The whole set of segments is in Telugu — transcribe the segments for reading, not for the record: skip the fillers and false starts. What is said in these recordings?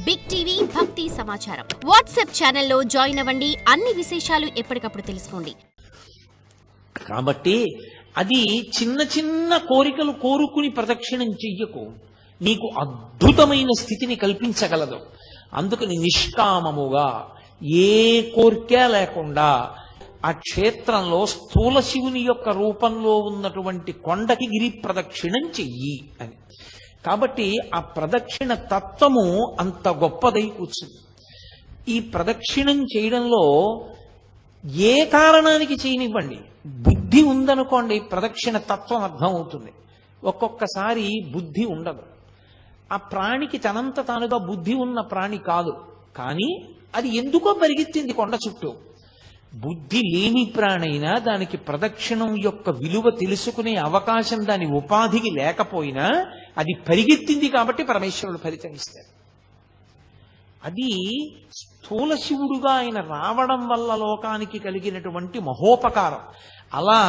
బిగ్ టీవీ భక్తి సమాచారం వాట్సాప్ ఛానల్లో జాయిన్ అవ్వండి. అన్ని విశేషాలు ఎప్పటికప్పుడు తెలుసుకోండి. కాబట్టి అది చిన్న చిన్న కోరికలు కోరుకుని ప్రదక్షిణం చెయ్యకు, నీకు అద్భుతమైన స్థితిని కల్పించగలదు. అందుకని నిష్కామముగా ఏ కోరిక లేకుండా ఆ క్షేత్రంలో స్థూల శివుని యొక్క రూపంలో ఉన్నటువంటి కొండకి గిరి ప్రదక్షిణం చెయ్యి అని. కాబట్టి ఆ ప్రదక్షిణ తత్వము అంత గొప్పదై కూర్చుంది. ఈ ప్రదక్షిణం చేయడంలో ఏ కారణానికి చేయనివ్వండి, బుద్ధి ఉందనుకోండి ప్రదక్షిణ తత్వం అర్థమవుతుంది. ఒక్కొక్కసారి బుద్ధి ఉండదు. ఆ ప్రాణికి తనంత తానుగా బుద్ధి ఉన్న ప్రాణి కాదు, కానీ అది ఎందుకో పరిగెత్తింది కొండ చుట్టూ. బుద్ధి లేని ప్రాణైనా దానికి ప్రదక్షిణం యొక్క విలువ తెలుసుకునే అవకాశం దాని ఉపాధికి లేకపోయినా అది పరిగెత్తింది కాబట్టి పరమేశ్వరుడు ఫలితం ఇస్తాడు. అది స్థూల శివుడుగా ఆయన రావడం వల్ల లోకానికి కలిగినటువంటి మహోపకారం. అలా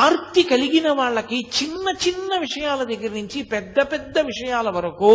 ఆర్తి కలిగిన వాళ్ళకి చిన్న చిన్న విషయాల దగ్గర నుంచి పెద్ద పెద్ద విషయాల వరకు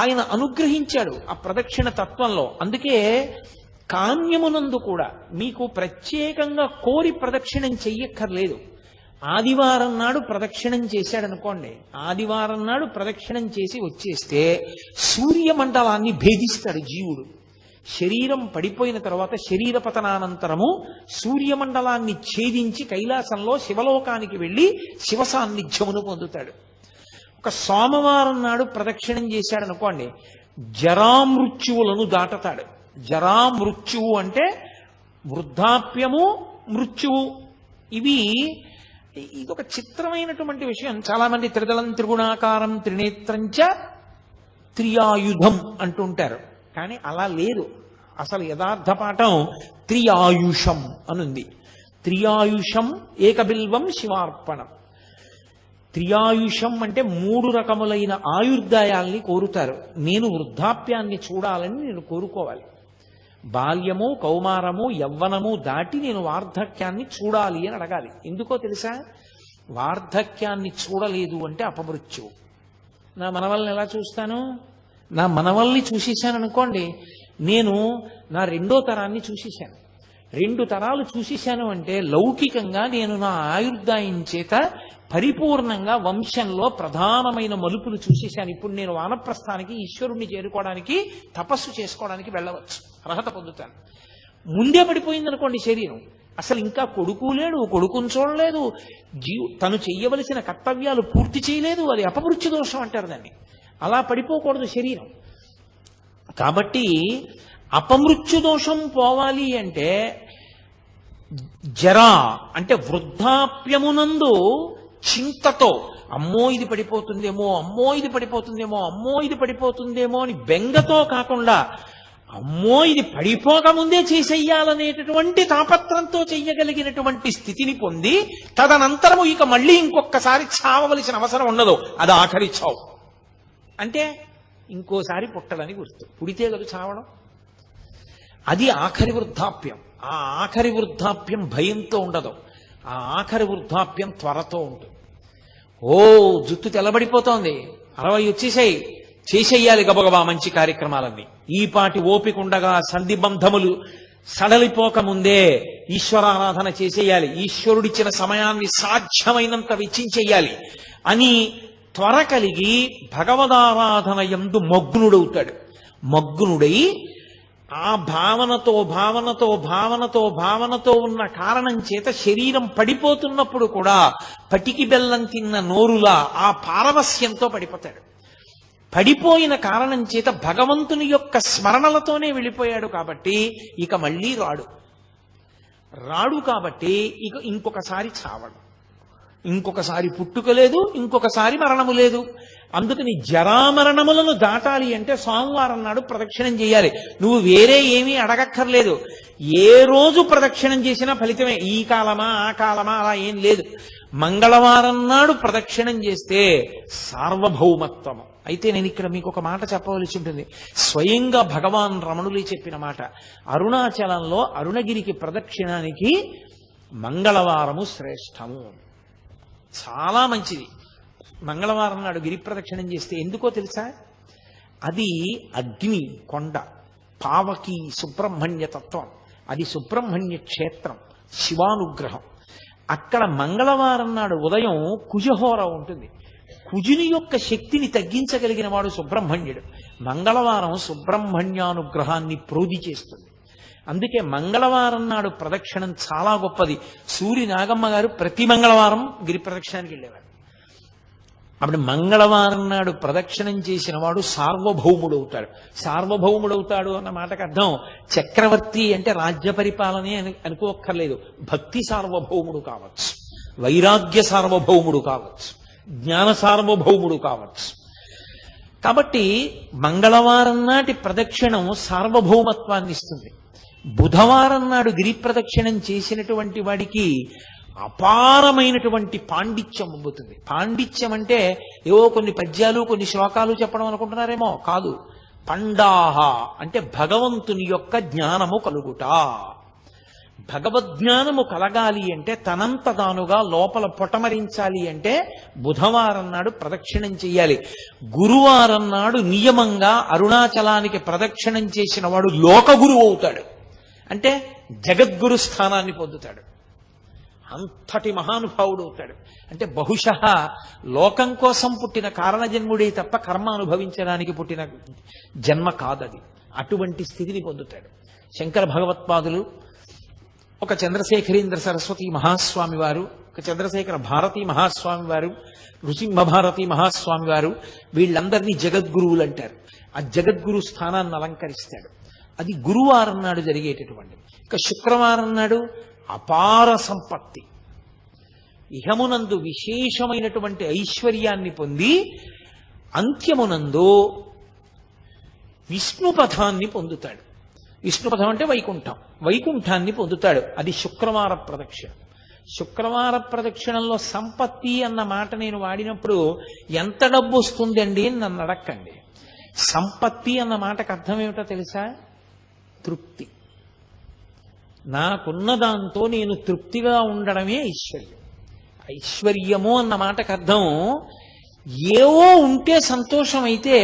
ఆయన అనుగ్రహించాడు ఆ ప్రదక్షిణ తత్వంలో. అందుకే కామ్యమునందు కూడా మీకు ప్రత్యేకంగా కోరి ప్రదక్షిణం చెయ్యక్కర్లేదు. ఆదివారం నాడు ప్రదక్షిణం చేశాడనుకోండి, ఆదివారం నాడు ప్రదక్షిణం చేసి వచ్చేస్తే సూర్యమండలాన్ని భేదిస్తాడు జీవుడు. శరీరం పడిపోయిన తర్వాత శరీర పతనానంతరము సూర్యమండలాన్ని ఛేదించి కైలాసంలో శివలోకానికి వెళ్ళి శివ సాన్నిధ్యమును పొందుతాడు. ఒక సోమవారం నాడు ప్రదక్షిణం చేశాడనుకోండి, జరామృత్యువులను దాటతాడు. జరామృత్యువు అంటే వృద్ధాప్యము, మృత్యువు. ఇదొక చిత్రమైనటువంటి విషయం. చాలా మంది త్రిదళం త్రిగుణాకారం త్రినేత్రంచ త్రియాయుధం అంటుంటారు, కానీ అలా లేదు. అసలు యథార్థ పాఠం త్రియాయుషం అనుంది. త్రియాయుషం ఏకబిల్వం శివార్పణం. త్రియాయుషం అంటే 3 రకములైన ఆయుర్దాయాల్ని కోరుతారు. నేను వృద్ధాప్యాన్ని చూడాలని నేను కోరుకోవాలి. బాల్యము, కౌమారము, యవ్వనము దాటి నేను వార్ధక్యాన్ని చూడాలి అని అడగాలి. ఎందుకో తెలుసా? వార్ధక్యాన్ని చూడలేదు అంటే అపమృత్యువు. నా మనవల్ని ఎలా చూస్తాను? నా మనవల్ని చూసేశాను అనుకోండి, నేను నా 2వ తరాన్ని చూసేశాను. 2 తరాలు చూసేశాను అంటే లౌకికంగా నేను నా ఆయుర్దాయం చేత పరిపూర్ణంగా వంశంలో ప్రధానమైన మలుపులు చూసేశాను. ఇప్పుడు నేను వానప్రస్థానికి, ఈశ్వరుణ్ణి చేరుకోవడానికి, తపస్సు చేసుకోవడానికి వెళ్ళవచ్చు, అర్హత పొందుతాను. ముందే పడిపోయిందనుకోండి శరీరం, అసలు ఇంకా కొడుకు లేడు, కొడుకుని చూడలేదు, తను చెయ్యవలసిన కర్తవ్యాలు పూర్తి చేయలేదు, అది అపమృత్యు దోషం అంటారు దాన్ని. అలా పడిపోకూడదు శరీరం. కాబట్టి అపమృత్యు దోషం పోవాలి అంటే జరా అంటే వృద్ధాప్యమునందు చింతతో అమ్మో ఇది పడిపోతుందేమో, అమ్మో ఇది పడిపోతుందేమో, అమ్మో ఇది పడిపోతుందేమో అని బెంగతో కాకుండా అమ్మో ఇది పడిపోకముందే చేసేయాలనేటటువంటి తాపత్రంతో చెయ్యగలిగినటువంటి స్థితిని పొంది తదనంతరము ఇక మళ్ళీ ఇంకొకసారి చావవలసిన అవసరం ఉండదు. అది ఆఖరి చావు. అంటే ఇంకోసారి పుట్టడని గుర్తు. పుడితే కదా చావడం. అది ఆఖరి వృద్ధాప్యం. ఆ ఆఖరి వృద్ధాప్యం భయంతో ఉండదు, ఆ ఆఖరి వృద్ధాప్యం త్వరతో ఉంటుంది. ఓ జుట్టు తెల్లబడిపోతోంది, 60 వచ్చేసాయి, చేసేయాలి గబగబా మంచి కార్యక్రమాలన్నీ. ఈ పాటి ఓపిక ఉండగా సంధిబంధములు సడలిపోకముందే ఈశ్వరారాధన చేసేయాలి, ఈశ్వరుడిచ్చిన సమయాన్ని సాధ్యమైనంత వెచ్చించేయాలి అని త్వర కలిగి భగవదారాధన యందు మగ్నుడవుతాడు. మగ్నుడై ఆ భావనతో భావనతో భావనతో భావనతో ఉన్న కారణం చేత శరీరం పడిపోతున్నప్పుడు కూడా పటికి బెల్లం తిన్న నోరులా ఆ పారవస్యంతో పడిపోతాడు. పడిపోయిన కారణం చేత భగవంతుని యొక్క స్మరణలతోనే వెళ్ళిపోయాడు కాబట్టి ఇక మళ్ళీ రాడు కాబట్టి ఇక ఇంకొకసారి చావడు, ఇంకొకసారి పుట్టుక లేదు, ఇంకొకసారి మరణము లేదు. అందుకని జరామరణములను దాటాలి అంటే సోమవారం నాడు ప్రదక్షిణం చేయాలి. నువ్వు వేరే ఏమీ అడగక్కర్లేదు. ఏ రోజు ప్రదక్షిణం చేసినా ఫలితమే. ఈ కాలమా ఆ కాలమా అలా ఏం లేదు. మంగళవారం నాడు ప్రదక్షిణం చేస్తే సార్వభౌమత్వము. అయితే నేను ఇక్కడ మీకు ఒక మాట చెప్పవలసి ఉంటుంది. స్వయంగా భగవాన్ రమణులే చెప్పిన మాట. అరుణాచలంలో అరుణగిరికి ప్రదక్షిణానికి మంగళవారము శ్రేష్టము, చాలా మంచిది. మంగళవారం నాడు గిరి ప్రదక్షిణం చేస్తే ఎందుకో తెలుసా? అది అగ్ని కొండ, పావకి సుబ్రహ్మణ్య తత్వం, అది సుబ్రహ్మణ్య క్షేత్రం, శివానుగ్రహం. అక్కడ మంగళవారం నాడు ఉదయం కుజహోర ఉంటుంది. కుజుని యొక్క శక్తిని తగ్గించగలిగిన వాడు సుబ్రహ్మణ్యుడు. మంగళవారం సుబ్రహ్మణ్యానుగ్రహాన్ని ప్రోధి చేస్తుంది. అందుకే మంగళవారం నాడు ప్రదక్షిణం చాలా గొప్పది. సూరి నాగమ్మ గారు ప్రతి మంగళవారం గిరి ప్రదక్షిణానికి వెళ్ళేవారు. అప్పుడు మంగళవారం నాడు ప్రదక్షిణం చేసిన వాడు సార్వభౌముడవుతాడు. సార్వభౌముడవుతాడు అన్న మాటకు అర్థం చక్రవర్తి అంటే రాజ్య పరిపాలనే అనుకోక్కర్లేదు. భక్తి సార్వభౌముడు కావచ్చు, వైరాగ్య సార్వభౌముడు కావచ్చు, జ్ఞాన సార్వభౌముడు కావచ్చు. కాబట్టి మంగళవారం నాటి ప్రదక్షిణం సార్వభౌమత్వాన్ని ఇస్తుంది. బుధవారం నాడు గిరి ప్రదక్షిణం చేసినటువంటి వాడికి అపారమైనటువంటి పాండిత్యం అబ్బుతుంది. పాండిత్యం అంటే ఏవో కొన్ని పద్యాలు కొన్ని శ్లోకాలు చెప్పడం అనుకుంటున్నారేమో, కాదు. పండాహ అంటే భగవంతుని యొక్క జ్ఞానము కలుగుట. భగవద్జ్ఞానము కలగాలి అంటే తనంత తానుగా లోపల పొటమరించాలి అంటే బుధవారం నాడు ప్రదక్షిణం చెయ్యాలి. గురువారం నాడు నియమంగా అరుణాచలానికి ప్రదక్షిణం చేసిన వాడు లోక గురువు అవుతాడు. అంటే జగద్గురు స్థానాన్ని పొందుతాడు. అంతటి మహానుభావుడు అవుతాడు. అంటే బహుశః లోకం కోసం పుట్టిన కారణజన్ముడే తప్ప కర్మ అనుభవించడానికి పుట్టిన జన్మ కాదది. అటువంటి స్థితిని పొందుతాడు. శంకర భగవత్పాదులు, ఒక చంద్రశేఖరేంద్ర సరస్వతి మహాస్వామి వారు, ఒక చంద్రశేఖర భారతీ మహాస్వామి వారు, నృసింహ భారతీ మహాస్వామి వారు, వీళ్ళందరినీ జగద్గురువులు అంటారు. ఆ జగద్గురు స్థానాన్ని అలంకరిస్తాడు. అది గురువారం నాడు జరిగేటటువంటి. ఇక శుక్రవారం నాడు అపార సంపత్తి, ఇహమునందు విశేషమైనటువంటి ఐశ్వర్యాన్ని పొంది అంత్యమునందు విష్ణుపథాన్ని పొందుతాడు. విష్ణుపథం అంటే వైకుంఠం, వైకుంఠాన్ని పొందుతాడు. అది శుక్రవార ప్రదక్షిణ. శుక్రవార ప్రదక్షిణంలో సంపత్తి అన్న మాట నేను వాడినప్పుడు ఎంత డబ్బు వస్తుందండి అని నన్ను అడక్కండి. సంపత్తి అన్న మాటకు అర్థం ఏమిటో తెలుసా? తృప్తి. నాకున్న దాంతో నేను తృప్తిగా ఉండడమే ఐశ్వర్యం. ఐశ్వర్యము అన్న మాటకు అర్థం ఏవో ఉంటే సంతోషం అయితే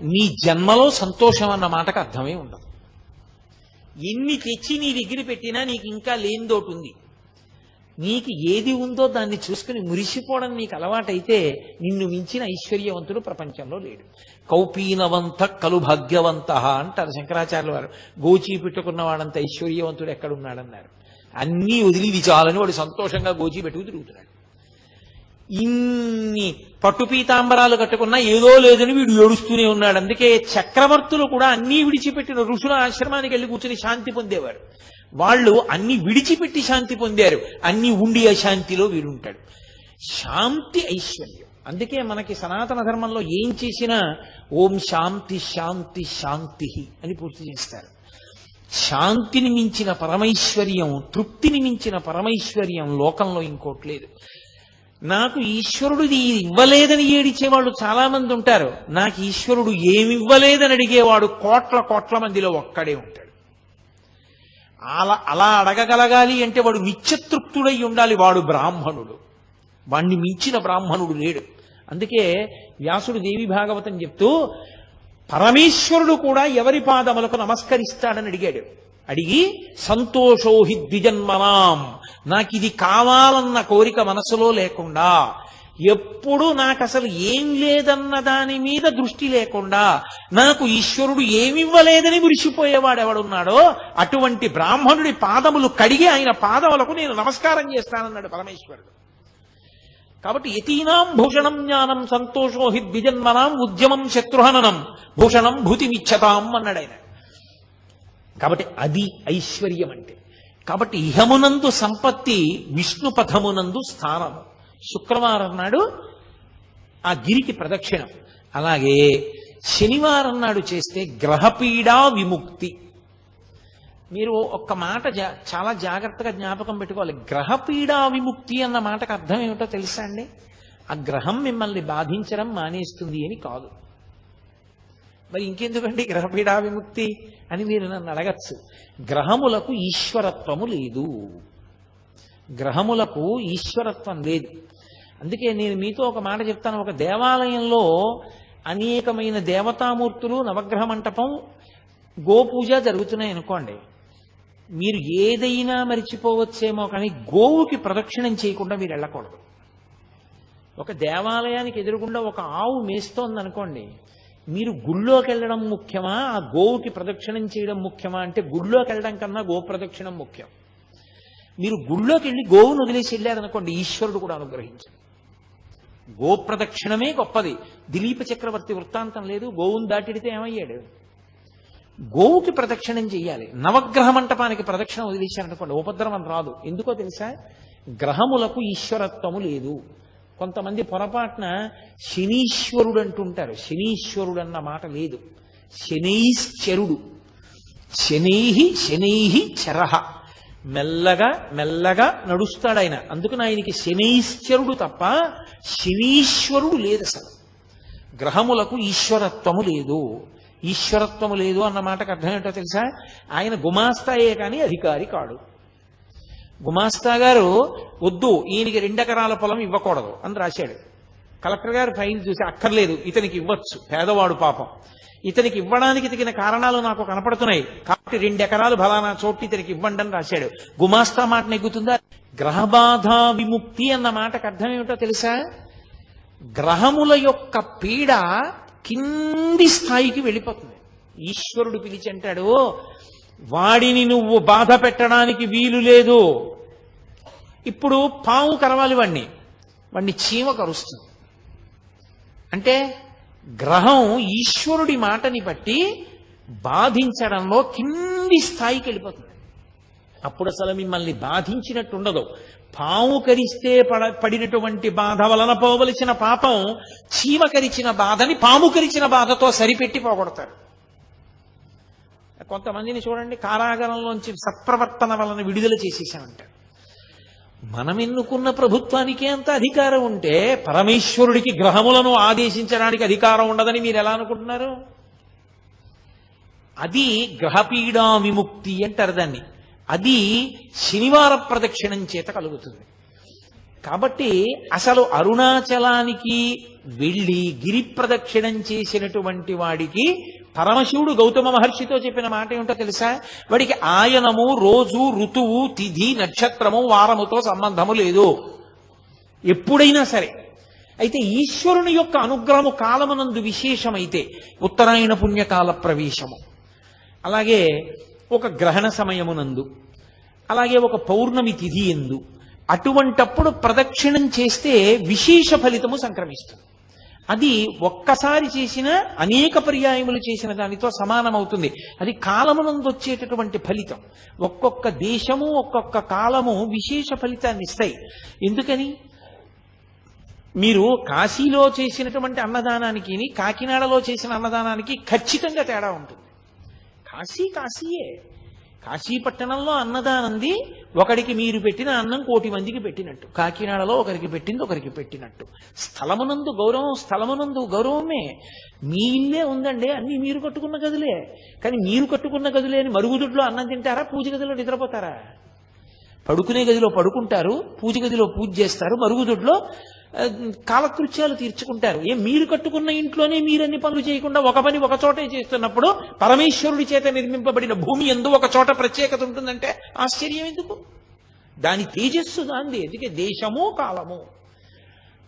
నీ జన్మలో సంతోషం అన్న మాటకు అర్థమే ఉండదు. ఎన్ని తెచ్చి నీ దగ్గర పెట్టినా నీకు ఇంకా లేనిదోటి ఉంది. నీకు ఏది ఉందో దాన్ని చూసుకుని మురిసిపోవడం నీకు అలవాటైతే నిన్ను మించిన ఐశ్వర్యవంతుడు ప్రపంచంలో లేడు. కౌపీనవంత కలు భాగ్యవంత అంటారు శంకరాచార్యుల వారు. గోచీ పెట్టుకున్న వాడంత ఐశ్వర్యవంతుడు ఎక్కడున్నాడన్నారు. అన్నీ వదిలి విచాలని వాడు సంతోషంగా గోచీ పెట్టుకు తిరుగుతున్నాడు. ఇన్ని పట్టు పీతాంబరాలు కట్టుకున్నా ఏదో లేదని వీడు ఏడుస్తూనే ఉన్నాడు. అందుకే చక్రవర్తులు కూడా అన్నీ విడిచిపెట్టిన ఋషుల ఆశ్రమానికి వెళ్ళి కూర్చుని శాంతి పొందేవారు. వాళ్ళు అన్ని విడిచిపెట్టి శాంతి పొందారు. అన్ని ఉండి అశాంతిలో వీడుంటాడు. శాంతి ఐశ్వర్యం. అందుకే మనకి సనాతన ధర్మంలో ఏం చేసినా ఓం శాంతి శాంతి శాంతి అని పూర్తి చేస్తారు. శాంతిని మించిన పరమైశ్వర్యం, తృప్తిని మించిన పరమైశ్వర్యం లోకంలో ఇంకోటి లేదు. నాకు ఈశ్వరుడు ఇది ఇవ్వలేదని ఏడిచేవాళ్ళు చాలా మంది ఉంటారు. నాకు ఈశ్వరుడు ఏమివ్వలేదని అడిగేవాడు కోట్ల కోట్ల మందిలో ఒక్కడే ఉంటాడు. అలా అడగగలగాలి అంటే వాడు నిత్యతృప్తుడై ఉండాలి. వాడు బ్రాహ్మణుడు. వాణ్ణి మించిన బ్రాహ్మణుడు లేడు. అందుకే వ్యాసుడు దేవి భాగవతం చెప్తూ పరమేశ్వరుడు కూడా ఎవరి పాదములకు నమస్కరిస్తాడని అడిగాడు. అడిగి సంతోషోహి ద్విజన్మనాం, నాకు ఇది కావాలన్న కోరిక మనసులో లేకుండా, ఎప్పుడు నాకు అసలు ఏం లేదన్న దాని మీద దృష్టి లేకుండా నాకు ఈశ్వరుడు ఏమివ్వలేదని మురిసిపోయేవాడు ఎవడున్నాడో అటువంటి బ్రాహ్మణుడి పాదములు కడిగి ఆయన పాదములకు నేను నమస్కారం చేస్తానన్నాడు పరమేశ్వరుడు. కాబట్టి యతీనాం భూషణం జ్ఞానం సంతోషో హి ద్విజన్మనాం ఉద్యమం శత్రుహననం భూషణం భూతిమిచ్చతాం అన్నాడు ఆయన. కాబట్టి అది ఐశ్వర్యం అంటే. కాబట్టి ఇహమునందు సంపత్తి, విష్ణుపథమునందు స్థానము. శుక్రవారం నాడు ఆ గిరికి ప్రదక్షిణం. అలాగే శనివారం నాడు చేస్తే గ్రహపీడా విముక్తి. మీరు ఒక్క మాట చాలా జాగ్రత్తగా జ్ఞాపకం పెట్టుకోవాలి. గ్రహపీడా విముక్తి అన్న మాటకు అర్థం ఏమిటో తెలుసా అండి? ఆ గ్రహం మిమ్మల్ని బాధించడం మానేస్తుంది అని కాదు. మరి ఇంకెందుకండి గ్రహపీడా విముక్తి అని మీరు నన్ను అడగచ్చు. గ్రహములకు ఈశ్వరత్వము లేదు. గ్రహములకు ఈశ్వరత్వం లేదు. అందుకే నేను మీతో ఒక మాట చెప్తాను. ఒక దేవాలయంలో అనేకమైన దేవతామూర్తులు, నవగ్రహ మంటపం, గోపూజ జరుగుతున్నాయి అనుకోండి, మీరు ఏదైనా మరిచిపోవచ్చేమో కానీ గోవుకి ప్రదక్షిణం చేయకుండా మీరు వెళ్ళకూడదు. ఒక దేవాలయానికి ఎదురుగుండా ఒక ఆవు మేస్తోంది అనుకోండి, మీరు గుళ్ళోకి వెళ్ళడం ముఖ్యమా, ఆ గోవుకి ప్రదక్షిణం చేయడం ముఖ్యమా అంటే గుళ్ళోకి వెళ్ళడం కన్నా గో ప్రదక్షిణం ముఖ్యం. మీరు గుళ్ళోకి వెళ్ళి గోవును వదిలేసి వెళ్ళారనుకోండి, ఈశ్వరుడు కూడా అనుగ్రహించాడు. గో ప్రదక్షిణమే గొప్పది. దిలీప చక్రవర్తి వృత్తాంతం లేదు, గోవును దాటిడితే ఏమయ్యాడు? గోవుకి ప్రదక్షిణం చెయ్యాలి. నవగ్రహ మంటపానికి ప్రదక్షిణ వదిలేశారనుకోండి, ఉపద్రవం రాదు. ఎందుకో తెలుసా? గ్రహములకు ఈశ్వరత్వము లేదు. కొంతమంది పొరపాటున శనీశ్వరుడు అంటుంటారు. శనీశ్వరుడు అన్న మాట లేదు, శనైశ్చరుడు. శనైహి చరహ, మెల్లగా మెల్లగా నడుస్తాడు ఆయన. అందుకని ఆయనకి శనైశ్చరుడు తప్ప శనీశ్వరుడు లేదు. అసలు గ్రహములకు ఈశ్వరత్వము లేదు. ఈశ్వరత్వము లేదు అన్న మాటకు అర్థం ఏంటో తెలుసా? ఆయన గుమాస్తాయే కానీ అధికారి కాడు. గుమాస్తా గారు వద్దు, ఈయనకి 2 ఎకరాల పొలం ఇవ్వకూడదు అని రాశాడు. కలెక్టర్ గారు ఫైల్ చూసి అక్కర్లేదు, ఇతనికి ఇవ్వచ్చు, పేదవాడు పాపం, ఇతనికి ఇవ్వడానికి తగిన కారణాలు నాకు కనపడుతున్నాయి కాబట్టి 2 ఎకరాలు ఫలానా చోటు ఇతనికి ఇవ్వండి అని రాశాడు. గుమాస్తా మాట నెగ్గుతుందా? గ్రహబాధ విముక్తి అన్న మాటకు అర్థం ఏమిటో తెలుసా? గ్రహముల యొక్క పీడ కింది స్థాయికి వెళ్ళిపోతుంది. ఈశ్వరుడు పిలిచి అంటాడు, వాడిని నువ్వు బాధ పెట్టడానికి వీలు లేదు. ఇప్పుడు పాము కరవాలి వాణ్ణి చీమ కరుస్తుంది. అంటే గ్రహం ఈశ్వరుడి మాటని బట్టి బాధించడంలో కింది స్థాయికి వెళ్ళిపోతుంది. అప్పుడు అసలు మిమ్మల్ని బాధించినట్టు ఉండదు. పాము కరిస్తే పడినటువంటి బాధ వలన పోవలసిన పాపం చీమ కరిచిన బాధని పాము కరిచిన బాధతో సరిపెట్టి పోగొడతారు. కొంతమందిని చూడండి, కారాగారంలోంచి సత్ప్రవర్తన వలన విడుదల చేసేసామంటారు. మనం ఎన్నుకున్న ప్రభుత్వానికే అంత అధికారం ఉంటే పరమేశ్వరుడికి గ్రహములను ఆదేశించడానికి అధికారం ఉండదని మీరు ఎలా అనుకుంటున్నారు? అది గ్రహపీడా విముక్తి అంటారు దాన్ని. అది శనివార ప్రదక్షిణం చేత కలుగుతుంది. కాబట్టి అసలు అరుణాచలానికి వెళ్ళి గిరి ప్రదక్షిణం చేసినటువంటి వాడికి పరమశివుడు గౌతమ మహర్షితో చెప్పిన మాట ఏమిటో తెలుసా? వాడికి ఆయనము, రోజు, ఋతువు, తిథి, నక్షత్రము, వారముతో సంబంధము లేదు ఎప్పుడైనా సరే. అయితే ఈశ్వరుని యొక్క అనుగ్రహము కాలమునందు విశేషమైతే ఉత్తరాయణ పుణ్యకాల ప్రవేశము, అలాగే ఒక గ్రహణ సమయమునందు, అలాగే ఒక పౌర్ణమి తిథి ఎందు, అటువంటప్పుడు ప్రదక్షిణం చేస్తే విశేష ఫలితము సంక్రమిస్తుంది. అది ఒక్కసారి చేసిన అనేక పర్యాయములు చేసిన దానితో సమానమవుతుంది. అది కాలమునందు వచ్చేటటువంటి ఫలితం. ఒక్కొక్క దేశము, ఒక్కొక్క కాలము విశేష ఫలితాన్ని ఇస్తాయి. ఎందుకని? మీరు కాశీలో చేసినటువంటి అన్నదానానికి, కాకినాడలో చేసిన అన్నదానానికి ఖచ్చితంగా తేడా ఉంటుంది. కాశీయే. కాశీ పట్టణంలో అన్నదానంది ఒకడికి మీరు పెట్టిన అన్నం 1,000,000 మందికి పెట్టినట్టు, కాకినాడలో ఒకరికి పెట్టింది ఒకరికి పెట్టినట్టు. స్థలమునందు గౌరవమే. మీ ఇల్లే ఉందండి, అన్ని మీరు కట్టుకున్న గదులే. కానీ మీరు కట్టుకున్న గదులే అని మరుగుదొడ్లో అన్నం తింటారా? పూజ గదిలో నిద్రపోతారా? పడుకునే గదిలో పడుకుంటారు, పూజ గదిలో పూజ చేస్తారు, మరుగుదొడ్లో కాలకృత్యాలు తీర్చుకుంటారు. మీరు కట్టుకున్న ఇంట్లోనే మీరన్ని పనులు చేయకుండా ఒక పని ఒక చోటే చేస్తున్నప్పుడు పరమేశ్వరుడి చేత నిర్మింపబడిన భూమి యందు ఒక చోట ప్రత్యేకత ఉంటుందంటే ఆశ్చర్యం ఎందుకు? దాని తేజస్సు దాంది. అందుకే దేశము, కాలము.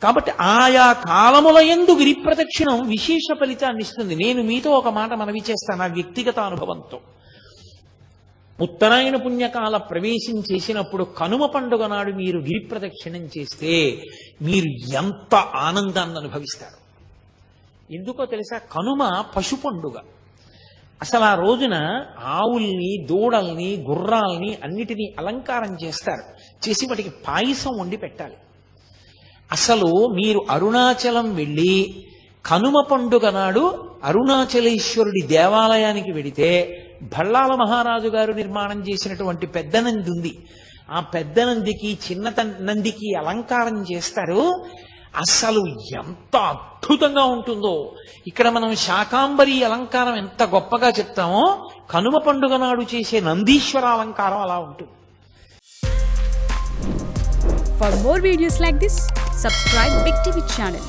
కాబట్టి ఆయా కాలముల యందు గిరి ప్రదక్షిణం విశేష ఫలితాన్ని ఇస్తుంది. నేను మీతో ఒక మాట మనవి చేస్తాను నా వ్యక్తిగత అనుభవంతో. ఉత్తరాయణ పుణ్యకాల ప్రవేశం చేసినప్పుడు కనుమ పండుగ నాడు మీరు గిరి ప్రదక్షిణం చేస్తే మీరు ఎంత ఆనందాన్ని అనుభవిస్తారు. ఎందుకో తెలుసా? కనుమ పశు పండుగ. అసలు ఆ రోజున ఆవుల్ని, దూడల్ని, గుర్రాల్ని అన్నిటినీ అలంకారం చేస్తారు. చేసి వాటికి పాయసం వండి పెట్టాలి. అసలు మీరు అరుణాచలం వెళ్ళి కనుమ పండుగ నాడు అరుణాచలేశ్వరుడి దేవాలయానికి వెడితే భళ్ళాల మహారాజు గారు నిర్మాణం చేసినటువంటి పెద్ద నంది ఉంది. ఆ పెద్ద నందికి, చిన్న నందికి అలంకారం చేస్తారు. అసలు ఎంత అద్భుతంగా ఉంటుందో. ఇక్కడ మనం శాకాంబరి అలంకారం ఎంత గొప్పగా చెప్తామో, కనుమ పండుగ నాడు చేసే నందీశ్వర అలంకారం అలా ఉంటుంది. For more videos like this, subscribe Big TV channel.